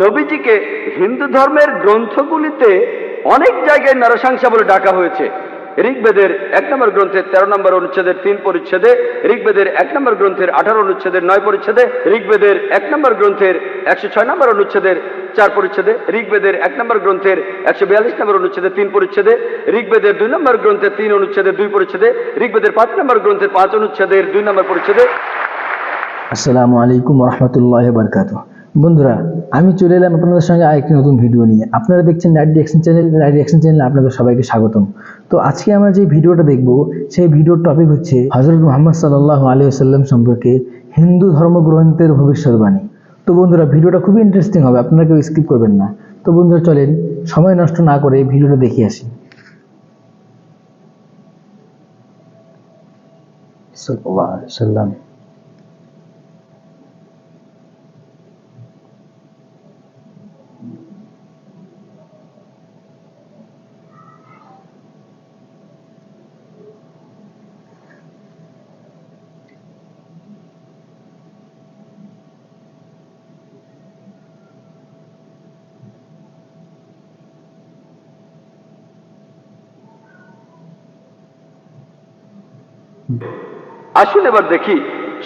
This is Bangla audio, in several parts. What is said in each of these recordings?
নবীজিকে হিন্দু ধর্মের গ্রন্থগুলিতে অনেক জায়গায় নরসংসা বলে ডাকা হয়েছে। ঋগ্বেদের 1 নম্বর গ্রন্থের 13 নম্বর অনুচ্ছেদের 3 পরিচ্ছেদে, ঋগ্বেদের 1 নম্বর গ্রন্থের 18 অনুচ্ছেদের 9 পরিচ্ছেদে, ঋগ্বেদের 1 নম্বর গ্রন্থের 106 নম্বর অনুচ্ছেদের 4 পরিচ্ছেদে, ঋগ্বেদের 1 নম্বর গ্রন্থের 142 নম্বর অনুচ্ছেদের 3 পরিচ্ছেদে, ঋগ্বেদের 2 নম্বর গ্রন্থের 3 অনুচ্ছেদের 2 পরিচ্ছেদে, ঋগ্বেদের 5 নম্বর গ্রন্থের 5 অনুচ্ছেদের 2 নম্বর পরিচ্ছেদে। আসসালামু আলাইকুম রহমতুল্লাহ বারকাতুহ। বন্ধুরা, আমি চলে এলাম আপনাদের সঙ্গে আরেকটি নতুন ভিডিও নিয়ে। আপনারা দেখছেন light reaction channel. Light reaction চ্যানেলে আপনাদের সবাইকে স্বাগতম। তো আজকে আমরা যে ভিডিওটা দেখব, সেই ভিডিওর টপিক হচ্ছে হযরত মুহাম্মদ সাল্লাল্লাহু আলাইহি ওয়াসাল্লাম সম্পর্কে হিন্দু ধর্মগ্রন্থের ভবিষ্যৎবাণী। তো বন্ধুরা, ভিডিওটা খুবই ইন্টারেস্টিং হবে, আপনারা কেউ স্কিপ করবেন না। তো বন্ধুরা, চলেন সময় নষ্ট না করে ভিডিওটা দেখে আসি। সাল্লাল্লাহু আলাইহি ওয়াসাল্লাম। আসুন এবার দেখি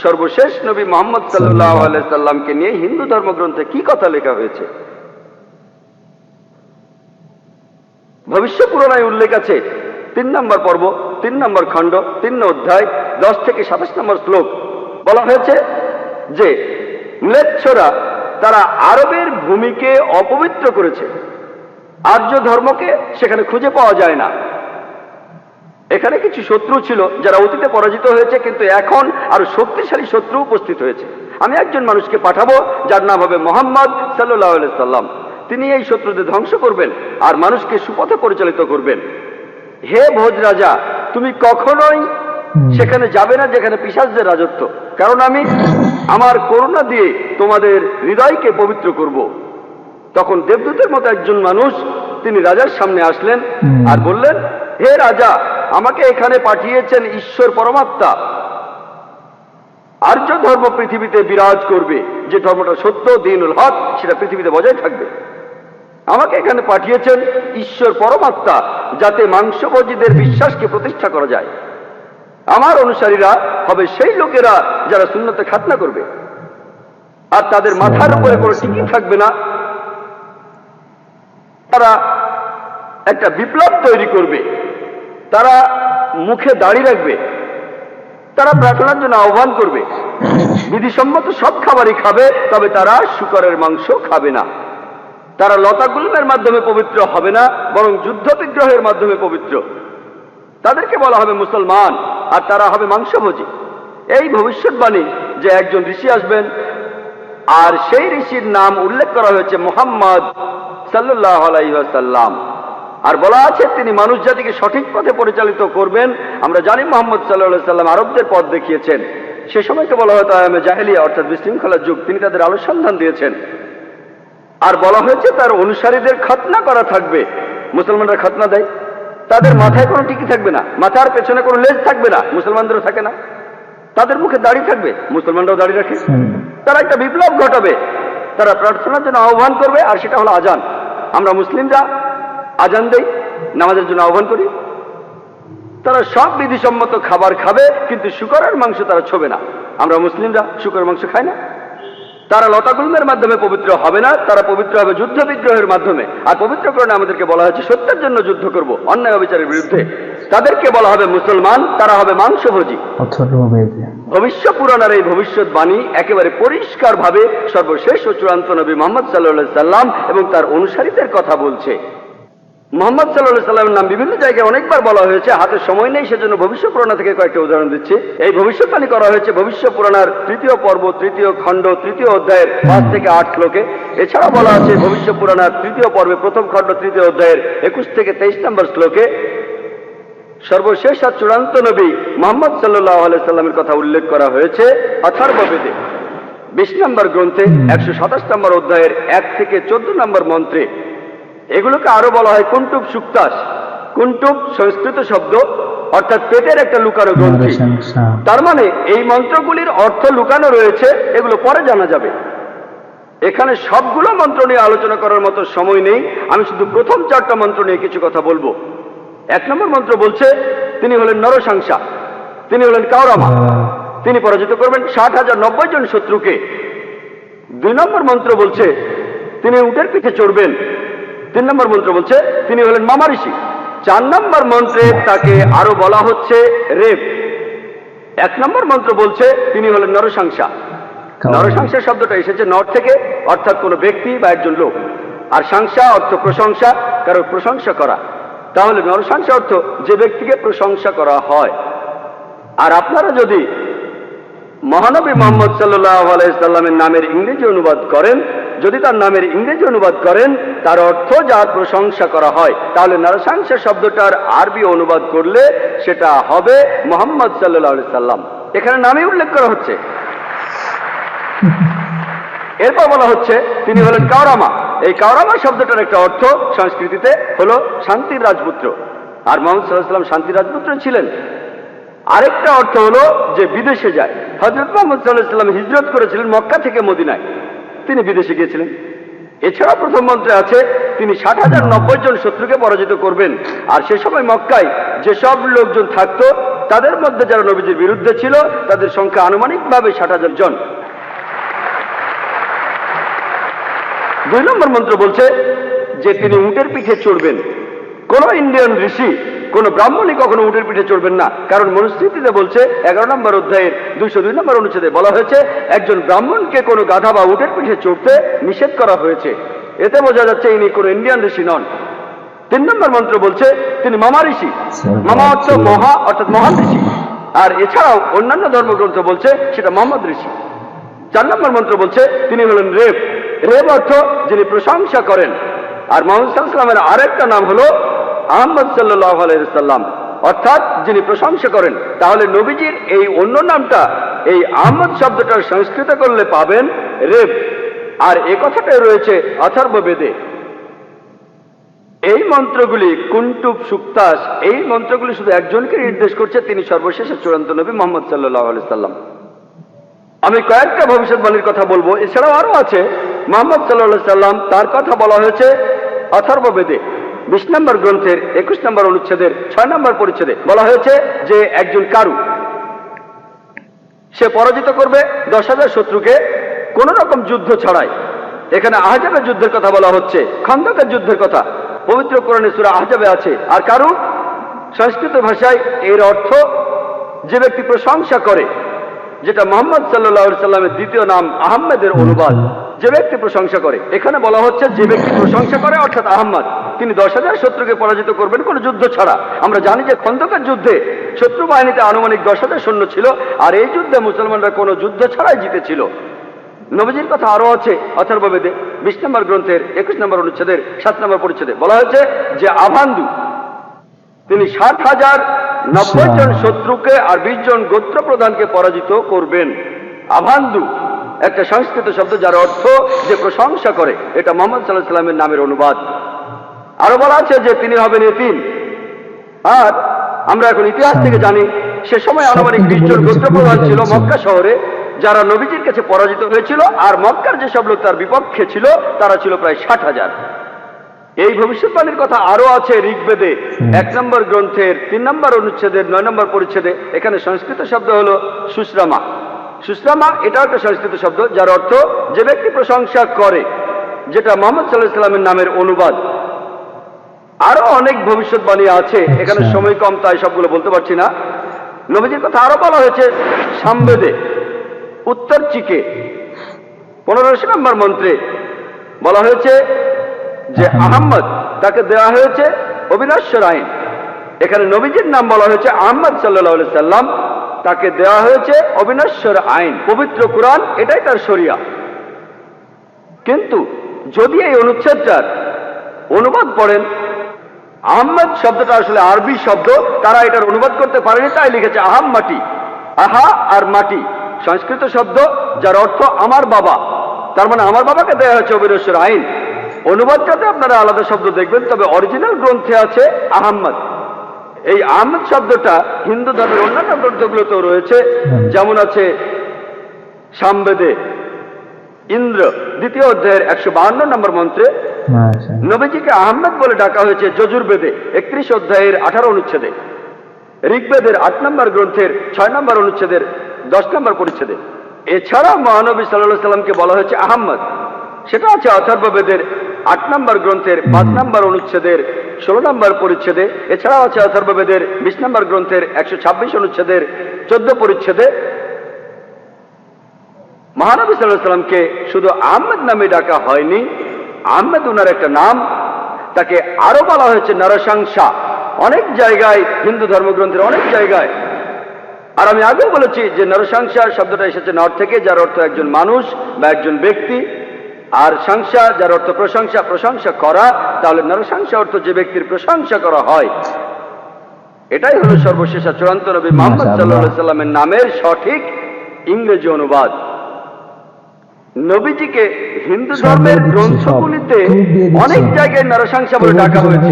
সর্বশেষ নবী মুহাম্মদ সাল্লাল্লাহু আলাইহি সাল্লামকে নিয়ে হিন্দু ধর্মগ্রন্থে কি কথা লেখা হয়েছে। ভবিষ্যৎ পুরাণায় উল্লেখ আছে 3 নম্বর পর্ব, 3 নম্বর খণ্ড, 3 অধ্যায়, 10 থেকে 27 নম্বর শ্লোক। বলা হয়েছে যে ম্লেচ্ছরা তারা আরবের ভূমিকে অপবিত্র করেছে, আর্য ধর্মকে সেখানে খুঁজে পাওয়া যায় না। এখানে কিছু শত্রু ছিল যারা অতীতে পরাজিত হয়েছে, কিন্তু এখন আরো শক্তিশালী শত্রু উপস্থিত হয়েছে। আমি একজন মানুষকে পাঠাবো যার নাম হবে মুহাম্মদ সাল্লাল্লাহু আলাইহি সাল্লাম। তিনি এই শত্রুদের ধ্বংস করবেন আর মানুষকে সুপথে পরিচালিত করবেন। হে ভোজ রাজা, তুমি কখনোই সেখানে যাবে না যেখানে পিশাচদের রাজত্ব, কারণ আমি আমার করুণা দিয়ে তোমাদের হৃদয়কে পবিত্র করব। তখন দেবদূতের মতো একজন মানুষ তিনি রাজার সামনে আসলেন আর বললেন, হে রাজা, আমাকে এখানে পাঠিয়েছেন ঈশ্বর পরমাত্মা। আর্য ধর্ম পৃথিবীতে বিরাজ করবে, যে ধর্মটা সত্য, দ্বীনুল হক, সেটা পৃথিবীতে বজায় থাকবে। আমাকে এখানে পাঠিয়েছেন ঈশ্বর পরমাত্মা, যাতে মাংসভোজীদের বিশ্বাসকে প্রতিষ্ঠা করা যায়। আমার অনুসারীরা হবে সেই লোকেরা যারা সুন্নতে খাতনা করবে, আর তাদের মাথার উপরে কোনো টিকি থাকবে না। তারা একটা বিপ্লব তৈরি করবে, তারা মুখে দাড়ি রাখবে, তারা প্রার্থনার জন্য আহ্বান করবে, বিধিসম্মত সব খাবারই খাবে, তবে তারা শূকরের মাংস খাবে না। তারা লতাগুল্মের মাধ্যমে পবিত্র হবে না, বরং যুদ্ধ বিগ্রহের মাধ্যমে পবিত্র। তাদেরকে বলা হবে মুসলমান, আর তারা হবে মাংসভোজী। এই ভবিষ্যৎবাণী যে একজন ঋষি আসবেন, আর সেই ঋষির নাম উল্লেখ করা হয়েছে মুহাম্মদ সাল্লাল্লাহু আলাইহি ওয়াসাল্লাম। আর বলা আছে তিনি মানুষ জাতিকে সঠিক পথে পরিচালিত করবেন। আমরা জানি মুহাম্মদ সাল্লাল্লাহু আলাইহি ওয়াসাল্লাম আরবদের পথ দেখিয়েছেন। সে সময়কে বলা হতো আয়ামে জাহেলিয়া, অর্থাৎ বিশৃঙ্খলার যুগ। তিনি তাদের আলো সন্ধান দিয়েছেন। আর বলা হয়েছে তার অনুসারীদের খাতনা করা থাকবে। মুসলমানরা খাতনা দেয়, তাদের মাথায় কোনো টিকি থাকবে না, মাথার পেছনে কোনো লেজ থাকবে না, মুসলমানদেরও থাকে না। তাদের মুখে দাড়ি থাকবে, মুসলমানরাও দাড়ি রাখে। তারা একটা বিপ্লব ঘটাবে, তারা প্রার্থনার জন্য আহ্বান করবে, আর সেটা হলো আজান। আমরা মুসলিমরা আজান দেই, নামাজের জন্য আহ্বান করি। তারা সব বিধিসম্মত খাবার খাবে, কিন্তু শূকরের মাংস তারা ছোবে না। আমরা মুসলিমরা শূকরের মাংস খাই না। তারা লতাগুল্মের মাধ্যমে পবিত্র হবে না, তারা পবিত্র হবে যুদ্ধ বিগ্রহের মাধ্যমে। আর পবিত্রকরণে আমাদেরকে বলা হয়েছে সত্যের জন্য যুদ্ধ করব, অন্যায় অবিচারের বিরুদ্ধে। তাদেরকে বলা হবে মুসলমান, তারা হবে মাংসভোজী। ভবিষ্যৎ পুরাণের এই ভবিষ্যৎবাণী একেবারে পরিষ্কার ভাবে সর্বশেষ ও চূড়ান্ত নবী মুহাম্মদ সাল্লাল্লাহু আলাইহি সাল্লাম এবং তার অনুসারীদের কথা বলছে। মুহাম্মদ সাল্লাল্লাহু আলাইহি সাল্লামের নাম বিভিন্ন জায়গায় অনেকবার বলা হয়েছে, হাতে সময় নেই, সেজন্য ভবিষ্যৎ পুরাণ থেকে কয়েকটা উদাহরণ দিচ্ছি। এই ভবিষ্যৎবাণী করা হয়েছে ভবিষ্যৎ পুরাণের 3য় পর্ব, 3য় খণ্ড, 3য় অধ্যায়ের 5 থেকে 8 শ্লোকে। এছাড়া বলা আছে ভবিষ্যৎ পুরাণের 3য় পর্বে 1ম খণ্ড, 3য় অধ্যায়ের 21 থেকে 23 নম্বর শ্লোকে। সর্বশেষ আর চূড়ান্ত নবী মুহাম্মদ সাল্লাল্লাহু আলাইহি সাল্লামের কথা উল্লেখ করা হয়েছে অথর্ববেদে 20 নম্বর গ্রন্থে 127 নম্বর অধ্যায়ের 1 থেকে 14 নম্বর মন্ত্রে। এগুলোকে আরো বলা হয় কুন্টুব সুক্তাস। কুন্টুব সংস্কৃত শব্দ, অর্থাৎ পেটের একটা লুকানো গ্রন্থি। তার মানে এই মন্ত্রগুলির অর্থ লুকানো রয়েছে, এগুলো পরে জানা যাবে। এখানে সবগুলো মন্ত্র নিয়ে আলোচনা করার মতো সময় নেই, আমি শুধু প্রথম 4টা মন্ত্র নিয়ে কিছু কথা বলবো। 1 নম্বর মন্ত্র বলছে তিনি হলেন নরসাংসা, তিনি হলেন কাওরামা, তিনি পরাজিত করবেন 60,090 জন শত্রুকে। 2 নম্বর মন্ত্র বলছে তিনি উটের পিঠে চড়বেন। 3 নম্বর মন্ত্র বলছে তিনি হলেন মামা ঋষি। 4 নম্বর মন্ত্রে তাকে আরো বলা হচ্ছে রেব। 1 নম্বর মন্ত্র বলছে তিনি হলেন নরসাংসা। নরসাংসা শব্দটা এসেছে নর থেকে, অর্থাৎ কোনো ব্যক্তি বা একজন লোক, আর সাংসা অর্থ প্রশংসা, কারোর প্রশংসা করা। তাহলে নরসাংসা অর্থ যে ব্যক্তিকে প্রশংসা করা হয়। আর আপনারা যদি মহানবী মুহাম্মদ সাল্লাল্লাহু আলাইহি সাল্লামের নামের ইংরেজি অনুবাদ করেন, যদি তার নামের ইংরেজি অনুবাদ করেন তার অর্থ যার প্রশংসা করা হয়, তাহলে নরসাংসা শব্দটার আরবি অনুবাদ করলে সেটা হবে মুহাম্মদ সাল্লাল্লাহু আলাইহি সাল্লাম। এখানে নামে উল্লেখ করা হচ্ছে। এরপর বলা হচ্ছে তিনি হলেন কাওরামা। এই কাওরামা শব্দটার একটা অর্থ সংস্কৃতিতে হলো শান্তির রাজপুত্র, আর মুহাম্মদ সাল্লাল্লাহু আলাইহি সাল্লাম শান্তির রাজপুত্র ছিলেন। আরেকটা অর্থ হলো যে বিদেশে যায়। হযরত মুহাম্মদ সাল্লাল্লাহু আলাইহি সাল্লাম হিজরত করেছিলেন মক্কা থেকে মদিনায়, তিনি বিদেশে গিয়েছিলেন। এছাড়া প্রথম মন্ত্রে আছে তিনি 60,090 জন শত্রুকে পরাজিত করবেন। আর সে সময় মক্কায় যেসব লোকজন থাকতো তাদের মধ্যে যারা নবীজির বিরুদ্ধে ছিল তাদের সংখ্যা আনুমানিকভাবে 60,000 জন। 2 নম্বর মন্ত্র বলছে যে তিনি উটের পিঠে চড়বেন। কোন ইন্ডিয়ান ঋষি, কোন ব্রাহ্মণই কখনো উটের পিঠে চড়বেন না, কারণ মনুস্মৃতিতে বলছে 11 নম্বর অধ্যায়ের 202 নম্বর অনুচ্ছেদে বলা হয়েছে একজন ব্রাহ্মণকে কোনো গাধা বা উটের পিঠে চড়তে নিষেধ করা হয়েছে। এতে বোঝা যাচ্ছে ইনি কোনো ইন্ডিয়ান ঋষি নন। 3 নম্বর মন্ত্র বলছে তিনি মামা ঋষি। মামা অর্থ মহা, অর্থাৎ মহান ঋষি। আর এছাড়াও অন্যান্য ধর্মগ্রন্থ বলছে সেটা মোহাম্মদ ঋষি। 4 নম্বর মন্ত্র বলছে তিনি হলেন রেব। রেব অর্থ যিনি প্রশংসা করেন। আর মুহাম্মদ সাল্লাল্লাহু আলাইহি সাল্লামের আরেকটা নাম হলো আহমদ সাল্লাল্লাহু আলাইহি সাল্লাম, অর্থাৎ যিনি প্রশংসা করেন। তাহলে নবীজির এই অন্য নামটা এই আহমদ শব্দটার সংস্কৃত করলে পাবেন রেব। আর এ কথাটাই রয়েছে অথর্ব বেদে। এই মন্ত্রগুলি কুন্টুব সুক্তাস, এই মন্ত্রগুলি শুধু একজনকে নির্দেশ করছে, তিনি সর্বশেষে চূড়ান্ত নবী মুহাম্মদ সাল্লাল্লাহু আলাইহি সাল্লাম। আমি কয়েকটা ভবিষ্যৎবাণীর কথা বলবো, এছাড়াও আরো আছে। মুহাম্মদ সাল্লাল্লাহু আলাইহি সাল্লাম, তার কথা বলা হয়েছে অথর্ব বেদে 20 নম্বর গ্রন্থের 21 নম্বর অনুচ্ছেদের 6 নম্বর পরিচ্ছেদে বলা হয়েছে যে একজন কারু, সে পরাজিত করবে 10,000 শত্রুকে কোন রকম যুদ্ধ ছাড়াই। এখানে আহজাবের যুদ্ধের কথা বলা হচ্ছে, খন্দকের যুদ্ধের কথা পবিত্র কোরআনে সূরা আহজাবে আছে। আর কারু সংস্কৃত ভাষায় এর অর্থ যে ব্যক্তি প্রশংসা করে, যেটা মুহাম্মদ সাল্লাল্লাহু আলাইহি সাল্লামের দ্বিতীয় নাম আহমেদের অনুবাদ। যে ব্যক্তি প্রশংসা করে, এখানে বলা হচ্ছে যে ব্যক্তি প্রশংসা করে অর্থাৎ আহমদ, তিনি 10,000 শত্রুকে পরাজিত করবেন কোনো যুদ্ধ ছাড়া। আমরা জানি যে খন্দকের যুদ্ধে শত্রু বাহিনীতে আনুমানিক 10,000 সৈন্য ছিল, আর এই যুদ্ধে মুসলমানরা কোনো যুদ্ধ ছাড়াই জিতেছিল। নবীজির কথা আরো আছে অথর্ববেদে 20 নম্বর গ্রন্থের 21 নম্বর অনুচ্ছেদের 7 নম্বর পরিচ্ছেদে বলা হয়েছে যে আভান্দু, তিনি 60,090 জন শত্রুকে আর 20 জন গোত্র প্রধানকে পরাজিত করবেন। আভান্দু একটা সংস্কৃত শব্দ যার অর্থ যে প্রশংসা করে, এটা মুহাম্মদ সাল্লাল্লাহু আলাইহি সাল্লামের নামের অনুবাদ। আরো বলা আছে যে তিনি হবেন এতিম। আর আমরা এখন ইতিহাস থেকে জানি সে সময় আনুমানিক 20 জন গোত্র প্রধান ছিল মক্কা শহরে, যারা নবীজির কাছে পরাজিত হয়েছিল। আর মক্কার যেসব লোক তার বিপক্ষে ছিল তারা ছিল প্রায় 60,000। এই ভবিষ্যৎবাণীর কথা আরো আছে ঋগ্বেদে 1 নম্বর গ্রন্থের 3 নম্বর অনুচ্ছেদের 9 নম্বর পরিচ্ছেদে। এখানে সংস্কৃত শব্দ হলো সুশ্রামা। সুশ্রামা এটাও একটা সংস্কৃত শব্দ যার অর্থ যে ব্যক্তি প্রশংসা করে, যেটা মুহাম্মদ সাল্লাল্লাহু আলাইহি সাল্লামের নামের অনুবাদ। আরো অনেক ভবিষ্যৎবাণী আছে, এখানে সময় কম তাই সবগুলো বলতে পারছি না। নবীজির কথা আরো বলা হয়েছে সামবেদে উত্তর চিকে 15 নম্বর মন্ত্রে বলা হয়েছে যে আহমদ, তাকে দেওয়া হয়েছে অবিনশ্বর আইন। এখানে নবীজির নাম বলা হয়েছে আহমদ সাল্লাল্লাহু আলাইহি সাল্লাম, তাকে দেওয়া হয়েছে অবিনশ্বর আইন। পবিত্র কুরআন এটাই তার শরিয়া। কিন্তু যদি এই অনুচ্ছেদটার অনুবাদ পড়েন, আহমদ শব্দটা আসলে আরবি শব্দ, তারা এটার অনুবাদ করতে পারেনি, তাই লিখেছে আহাম মাটি। আহা আর মাটি সংস্কৃত শব্দ যার অর্থ আমার বাবা, তার মানে আমার বাবাকে দেওয়া হয়েছে অবিনশ্বর আইন। অনুবাদটাতে আপনারা আলাদা শব্দ দেখবেন, তবে অরিজিনাল গ্রন্থে আছে আহমদ। এই আহমদ শব্দটা হিন্দু ধর্মের অন্যান্য গ্রন্থগুলোতেও রয়েছে, যেমন আছে সামবেদে ইন্দ্র দ্বিতীয় অধ্যায়ের 152 নম্বর মন্ত্রে মাশাআল্লাহ। নবীজিকে আহমেদ বলে ডাকা হয়েছে যজুর্বেদে 31 অধ্যায়ের 18 অনুচ্ছেদে, ঋগ্বেদের 8 নম্বর গ্রন্থের 6 নম্বর অনুচ্ছেদের 10 নম্বর পরিচ্ছেদে। এছাড়া মহানবী সাল্লাল্লাহু সাল্লামকে বলা হয়েছে আহম্মদ, সেটা আছে অথর্ববেদের 8 নম্বর গ্রন্থের 5 নম্বর অনুচ্ছেদের 16 নম্বর পরিচ্ছেদে। এছাড়াও আছে অথর্ববেদের 20 নম্বর গ্রন্থের 126 অনুচ্ছেদের 14 পরিচ্ছেদে। মহানবী সাল্লাল্লাহু আলাইহি সাল্লামকে শুধু আহমেদ নামে ডাকা হয়নি, আহমেদ উনার একটা নাম, তাকে আরো বলা হয়েছে নরসংসা অনেক জায়গায়, হিন্দু ধর্মগ্রন্থের অনেক জায়গায়। আর আমি আগেও বলেছি যে নরসংসা শব্দটা এসেছে নর থেকে, যার অর্থ একজন মানুষ বা একজন ব্যক্তি, আর সংসা যার অর্থ প্রশংসা, প্রশংসা করা। তাহলে নরসংসা অর্থ যে ব্যক্তির প্রশংসা করা হয়। এটাই হলো সর্বশেষ চূড়ান্ত নবী মুহাম্মদ সাল্লাল্লাহু আলাইহি সাল্লামের নামের সঠিক ইংরেজি অনুবাদ। নবীজিকে হিন্দু ধর্মের গ্রন্থগুলিতে অনেক জায়গায় নরসংসা বলে ডাকা হয়েছে।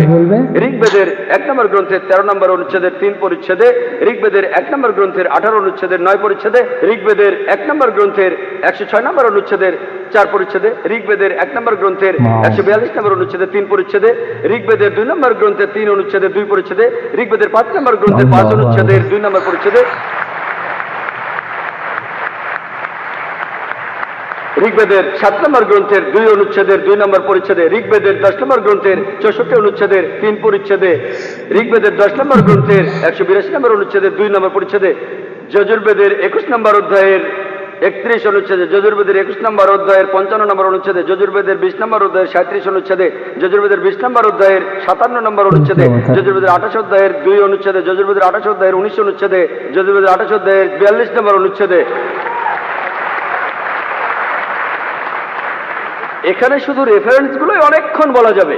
ঋগ্বেদের 1 নম্বর গ্রন্থের 13 নম্বর অনুচ্ছেদের 3 পরিচ্ছেদে, ঋগ্বেদের 1 নম্বর গ্রন্থের 18 অনুচ্ছেদের 9 পরিচ্ছেদে, ঋগ্বেদের 1 নম্বর গ্রন্থের 106 নম্বর অনুচ্ছেদের 4 পরিচ্ছেদে, ঋগ্বেদের 1 নম্বর গ্রন্থের 142 নম্বর অনুচ্ছেদের 3 পরিচ্ছেদে, ঋগ্বেদের 2 নম্বর গ্রন্থের 3 অনুচ্ছেদের 2 পরিচ্ছেদে, ঋগ্বেদের 5 নম্বর গ্রন্থের 5 অনুচ্ছেদের 2 নম্বর পরিচ্ছেদে, ঋগ্বেদের 7 নম্বর গ্রন্থের 2 অনুচ্ছেদের 2 নম্বর পরিচ্ছেদে, ঋগ্বেদের 10 নম্বর গ্রন্থের 64 অনুচ্ছেদের 3 পরিচ্ছেদে, ঋগ্বেদের 10 নম্বর গ্রন্থের 182 নম্বর অনুচ্ছেদের 2 নম্বর পরিচ্ছেদে, যজুর্বেদের 21 নম্বর অধ্যায়ের 31 অনুচ্ছেদে, যজুর্বেদের 21 নম্বর অধ্যায়ের 55 নম্বর অনুচ্ছেদে, যজুর্বেদের 20 নম্বর অধ্যায়ের 37 অনুচ্ছেদে, যজুর্বেদের 20 নম্বর অধ্যায়ের 57 নম্বর অনুচ্ছেদে, যজুর্বেদের 28 অধ্যায়ের 2 অনুচ্ছেদে, যজুর্বেদের 28 অধ্যায়ের 19 অনুচ্ছেদে, যজুর্বেদের 28 অধ্যায়ের 42 নম্বর অনুচ্ছেদে। এখানে শুধু রেফারেন্সগুলোই অনেকক্ষণ বলা যাবে।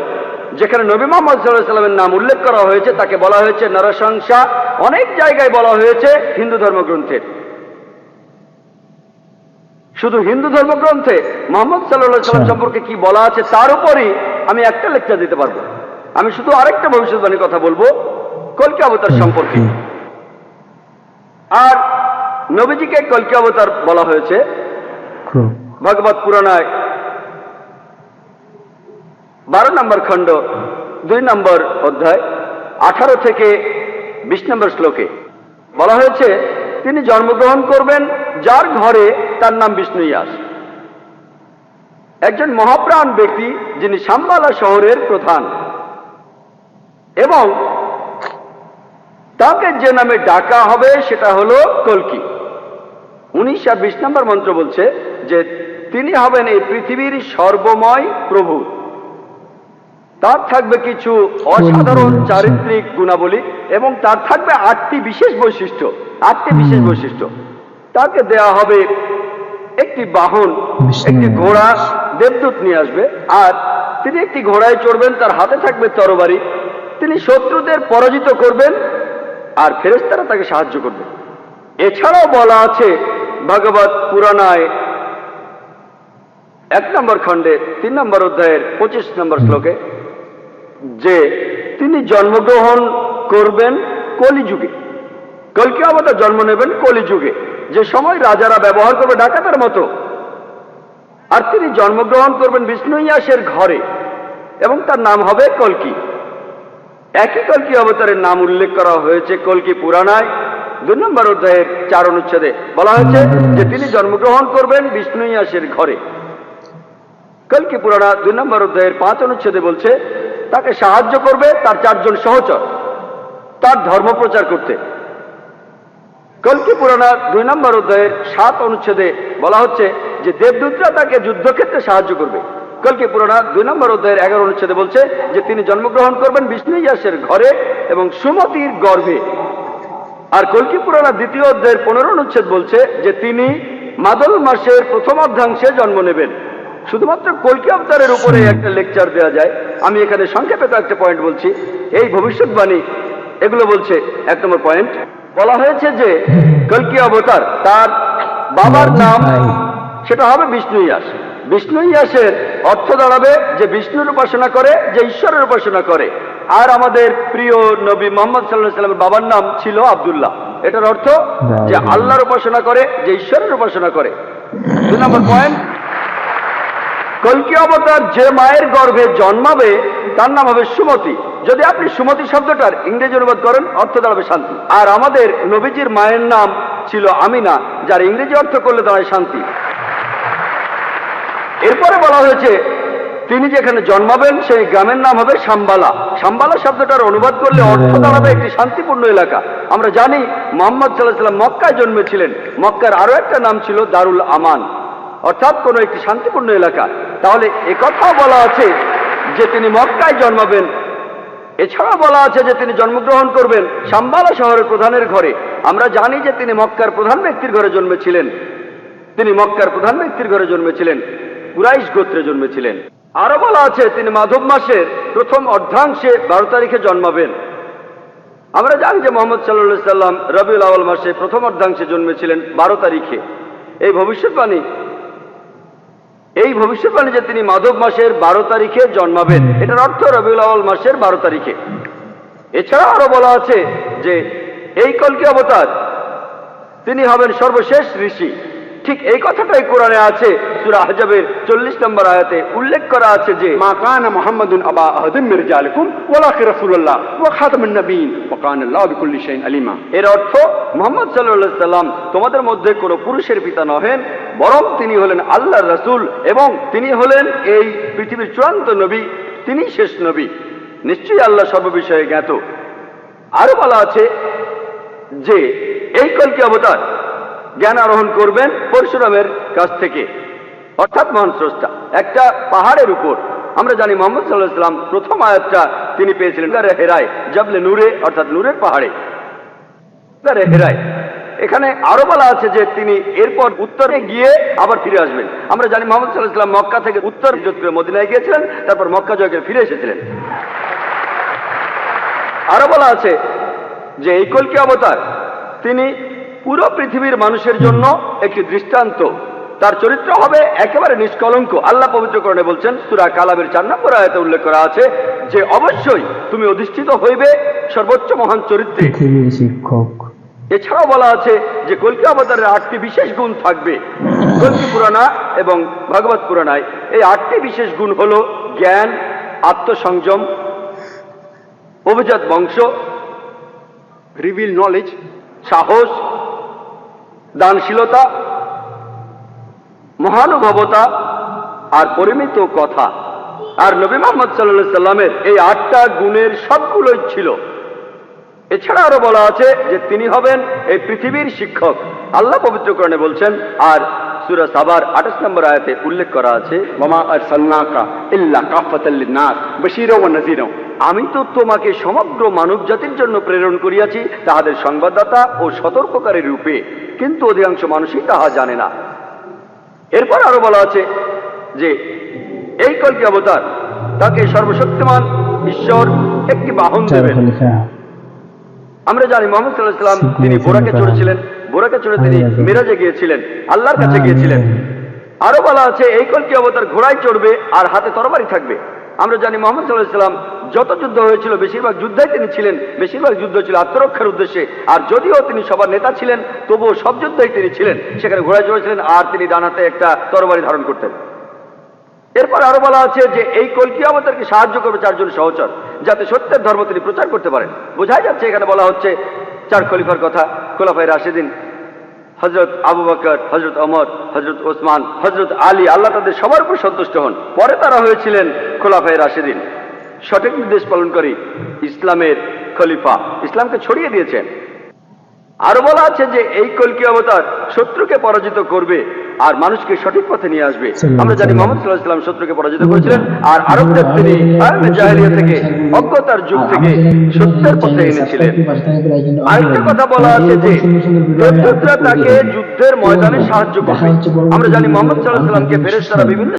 যেখানে নবী মুহাম্মদ সাল্লাল্লাহু আলাইহি সাল্লামের নাম উল্লেখ করা হয়েছে তাকে বলা হয়েছে নরসংসা, অনেক জায়গায় বলা হয়েছে হিন্দু ধর্মগ্রন্থের। শুধু হিন্দু ধর্মগ্রন্থে মুহাম্মদ সাল্লাল্লাহু আলাইহি সাল্লাম সম্পর্কে কি বলা আছে তার উপরই আমি একটা লেকচার দিতে পারবো। আমি শুধু আরেকটা ভবিষ্যৎবাণীর কথা বলবো কলকি অবতার সম্পর্কে। আর নবীজিকে কলকি অবতার বলা হয়েছে ভগবত পুরাণায় 12 নম্বর খণ্ড 2 নম্বর অধ্যায় 18 থেকে 20 নম্বর শ্লোকে বলা হয়েছে তিনি জন্মগ্রহণ করবেন যার ঘরে তার নাম বিষ্ণু ইয়াস, একজন মহাপ্রাণ ব্যক্তি যিনি শাম্বালা শহরের প্রধান, এবং তাকে যে নামে ডাকা হবে সেটা হলো কলকি। 19 আর 20 নম্বর মন্ত্র বলছে যে তিনি হবেন এই পৃথিবীর সর্বময় প্রভু। তার থাকবে কিছু অসাধারণ চারিত্রিক গুণাবলী এবং তার থাকবে 8টি বিশেষ বৈশিষ্ট্য। 8টি বিশেষ বৈশিষ্ট্য তাকে দেয়া হবে। একটি বাহন, একটি ঘোড়া, দেবদূত নিয়ে আসবে, আর তিনি একটি ঘোড়ায় চড়বেন, তার হাতে থাকবে তরবারি। তিনি শত্রুদের পরাজিত করবেন আর ফেরেশতারা তাকে সাহায্য করবে। এছাড়াও বলা আছে ভগবত পুরাণায় 1 নম্বর খণ্ডে 3 নম্বর অধ্যায়ের 25 নম্বর শ্লোকে যে তিনি জন্মগ্রহণ করবেন কলিযুগে। কলকি অবতার জন্ম নেবেন কলিযুগে, যে সময় রাজারা ব্যবহার করবে ডাকাতের মতো। আর তিনি জন্মগ্রহণ করবেন বিষ্ণু ইয়াসের ঘরে এবং তার নাম হবে কলকি। একই কলকি অবতারের নাম উল্লেখ করা হয়েছে কলকি পুরাণায় 2 নম্বর অধ্যায়ের 4 অনুচ্ছেদে। বলা হয়েছে যে তিনি জন্মগ্রহণ করবেন বিষ্ণু ইয়াসের ঘরে। কলকি পুরাণা 2 নম্বর অধ্যায়ের 5 অনুচ্ছেদে বলছে তাকে সাহায্য করবে তার 4 জন সহচর তার ধর্ম প্রচার করতে। কলকি পুরাণা 2 নম্বর অধ্যায়ের 7 অনুচ্ছেদে বলা হচ্ছে যে দেবদূতরা তাকে যুদ্ধক্ষেত্রে সাহায্য করবে। কলকি পুরাণা 2 নম্বর অধ্যায়ের 11 অনুচ্ছেদে বলছে যে তিনি জন্মগ্রহণ করবেন বিষ্ণু ইয়াসের ঘরে এবং সুমতির গর্ভে। আর কলকি পুরাণা 2য় অধ্যায়ের 15 অনুচ্ছেদ বলছে যে তিনি মাদল মাসের প্রথম অর্ধাংশে জন্ম নেবেন। শুধুমাত্র কলকি অবতারের উপরে একটা লেকচার দেওয়া যায়। আমি এখানে সংক্ষেপে একটা পয়েন্ট বলছি। এই ভবিষ্যৎবাণী এগুলো বলছে 1 নম্বর পয়েন্ট বলা হয়েছে যে কলকি অবতার তার বাবার নাম সেটা হবে বিষ্ণু ইয়াস। বিষ্ণু ইয়াসের অর্থ দাঁড়াবে যে বিষ্ণুর উপাসনা করে, যে ঈশ্বরের উপাসনা করে। আর আমাদের প্রিয় নবী মুহাম্মদ সাল্লাল্লাহু আলাইহি সাল্লামের বাবার নাম ছিল আব্দুল্লাহ। এটার অর্থ যে আল্লাহর উপাসনা করে, যে ঈশ্বরের উপাসনা করে। 2 নম্বর পয়েন্ট কল্কি অবতার যে মায়ের গর্ভে জন্মাবে তার নাম হবে সুমতি। যদি আপনি সুমতি শব্দটার ইংরেজি অনুবাদ করেন অর্থ দাঁড়াবে শান্তি। আর আমাদের নবীজির মায়ের নাম ছিল আমিনা, যার ইংরেজি অর্থ করলে দাঁড়ায় শান্তি। এরপরে বলা হয়েছে তিনি যেখানে জন্মাবেন সেই গ্রামের নাম হবে শাম্বালা। শাম্বালা শব্দটার অনুবাদ করলে অর্থ দাঁড়াবে একটি শান্তিপূর্ণ এলাকা। আমরা জানি মুহাম্মদ সাল্লাল্লাহু আলাইহি ওয়াসাল্লাম মক্কায় জন্মেছিলেন। মক্কার আরো একটা নাম ছিল দারুল আমান, অর্থাৎ কোনো একটি শান্তিপূর্ণ এলাকা। তাহলে একথাও বলা আছে যে তিনি মক্কায় জন্মাবেন। এছাড়া বলা আছে যে তিনি জন্মগ্রহণ করবেন শাম্বালা শহরের প্রধানের ঘরে। আমরা জানি যে তিনি মক্কার প্রধান ব্যক্তির ঘরে জন্মেছিলেন। তিনি মক্কার প্রধান ব্যক্তির ঘরে জন্মেছিলেন, কুরাইশ গোত্রে জন্মেছিলেন। আরো বলা আছে তিনি মাধব মাসের প্রথম অর্ধাংশে 12 তারিখে জন্মাবেন। আমরা জানি যে মুহাম্মদ সাল্লাল্লাহু আলাইহি সাল্লাম রবিউল আউয়াল মাসে প্রথম অর্ধাংশে জন্মেছিলেন 12 তারিখে। এই ভবিষ্যৎবাণী যে তিনি মাধব মাসের 12 তারিখে জন্মাবেন, এটার অর্থ রবিউল আউয়াল মাসের 12 তারিখে। এছাড়া আরো বলা আছে যে এই কল্কি অবতার তিনি হবেন সর্বশেষ ঋষি। ঠিক এই কথাটাই কোরআনে আছে। সূরা আহজাবের 40 নম্বর আয়াতে উল্লেখ করা আছে যে মা কানা মুহাম্মাদুন আবা আহাদিম মির রিজালিকুম ওয়ালাকিন রাসূলুল্লাহ ওয়া খাতামুন নবিয়্যিন ওয়া কানা আল্লাহু বিকুল্লি শাইইন আলিমা। এর অর্থ মুহাম্মদ সাল্লাল্লাহু আলাইহি সাল্লাম তোমাদের মধ্যে কোনো পুরুষের পিতা নহেন, বরং তিনি হলেন আল্লাহর রাসূল এবং তিনি হলেন এই পৃথিবীর চূড়ান্ত নবী, তিনি শেষ নবী। নিশ্চয়ই আল্লাহ সর্ববিষয়ে জ্ঞাত। আরো বলা আছে যে এই কল্কি অবতার জ্ঞান আরোহণ করবেন পরশুরামের কাছ থেকে, অর্থাৎ মহান স্রষ্টা, একটা পাহাড়ের উপর। আমরা জানি মুহাম্মদ সাল্লাল্লাহু আলাইহি সাল্লাম প্রথম আয়াতটা তিনি পেয়েছিলেন গারে হেরায়, জাবলে নূরে, অর্থাৎ নূরের পাহাড়ে, গারে হেরায়। এখানে আরো বলা আছে যে তিনি এরপর উত্তরে গিয়ে আবার ফিরে আসবেন। আমরা জানি মুহাম্মদ সাল্লাল্লাহু আলাইহি সাল্লাম মক্কা থেকে উত্তর হিজরত করে মদিনায় গিয়েছিলেন, তারপর মক্কা জয় করে ফিরে এসেছিলেন। আরো বলা আছে যে এই কল্কি অবতার তিনি পুরো পৃথিবীর মানুষের জন্য একটি দৃষ্টান্ত। তার চরিত্র হবে একেবারে নিষ্কলঙ্ক। আল্লাহ পবিত্র কোরআনে বলছেন, সূরা কালামের 4 নম্বর আয়াতে উল্লেখ করা আছে যে অবশ্যই তুমি অধিষ্ঠিত হইবে সর্বোচ্চ মহান চরিত্রে, পৃথিবীর শিক্ষক। এছাড়াও বলা আছে যে কল্কি অবতারের 8টি বিশেষ গুণ থাকবে। কল্কি পুরাণা এবং ভাগবত পুরাণায় এই 8টি বিশেষ গুণ হলো জ্ঞান, আত্মসংযম, অভিজাত বংশ, রিভিল নলেজ, সাহস, দানশীলতা, মহানুভবতা আর পরিমিত কথা। আর নবী মুহাম্মদ সাল্লাল্লাহু আলাইহি সাল্লামের এই 8টা গুণের সবগুলোই ছিল। এছাড়া আরো বলা আছে যে তিনি হবেন এই পৃথিবীর শিক্ষক। আল্লাহ পবিত্র কোরআনে বলছেন, আর সূরা সাবার 28 নম্বর আয়াতে উল্লেখ করা আছে, ওয়া মা আরসালনাকা ইল্লা কাফাতাল লিন-নাস বাশীরা ওয়া নাযীরা। আমি তো তোমাকে সমগ্র মানব জাতির জন্য প্রেরণ করিয়াছি তাহাদের সংবাদদাতা ও সতর্ককারী রূপে, কিন্তু অধিকাংশ মানুষই তাহা জানে না। এরপর আরো বলা আছে যে এই কল্কি অবতার তাকে সর্বশক্তিমান ঈশ্বর একটি বাহন দেবেন। আমরা জানি মুহাম্মদ সাল্লাল্লাহু আলাইহি ওয়াসাল্লাম তিনি বোরাকে চড়েছিলেন, বোরাকে চড়ে তিনি মিরাজে গিয়েছিলেন, আল্লাহর কাছে গিয়েছিলেন। আরো বলা আছে এই কল্কি অবতার ঘোড়ায় চড়বে আর হাতে তরবারি থাকবে। আমরা জানি মুহাম্মদ সাল্লাল্লাহু আলাইহি ওয়াসাল্লাম যত যুদ্ধ হয়েছিল বেশিরভাগ যুদ্ধে তিনি ছিলেন, বেশিরভাগ যুদ্ধ ছিল আত্মরক্ষার উদ্দেশ্যে। আর যদিও তিনি সবার নেতা ছিলেন, তবুও সব যুদ্ধেই তিনি ছিলেন, সেখানে ঘোড়ায় চড়েছিলেন আর তিনি ডান হাতে একটা তরবারি ধারণ করতেন। এরপর আরো বলা আছে যে এই কল্কি অবতারকে সাহায্য করবে 4 জন সহচর, যাতে সত্যের ধর্ম তিনি প্রচার করতে পারেন। বোঝাই যাচ্ছে এখানে বলা হচ্ছে 4 খলিফার কথা, খোলাফায়ে রাশিদিন, হযরত আবু বকর, হযরত ওমর, হযরত ওসমান, হযরত আলী, আল্লাহ তাদের সবার উপর সন্তুষ্ট হন। পরে তারা হয়েছিলেন খোলাফায়ে রাশিদিন, সঠিক নির্দেশ পালনকারী ইসলামের খলিফা, ইসলামকে ছড়িয়ে দিয়েছেন। আরো বলা আছে যে এই কল্কি অবতার শত্রুকে পরাজিত করবে আর মানুষকে সঠিক পথে নিয়ে আসবে। আমরা জানি মুহাম্মদ সাল্লাল্লাহু আলাইহি ওয়াসাল্লাম শত্রুকে পরাজিত করেছিলেন আর আরবদের তিনি আরবে জাহেলিয়া থেকে, অজ্ঞতার যুগ থেকে সত্যের পথে এনেছিলেন। আরেকটা কথা বলা আছে যে শত্রুরা তাকে যুদ্ধের ময়দানে সাহায্য করবে। আমরা জানি মুহাম্মদ সাল্লাল্লাহু আলাইহি ওয়াসাল্লামকে ফেরেশতারা বিভিন্ন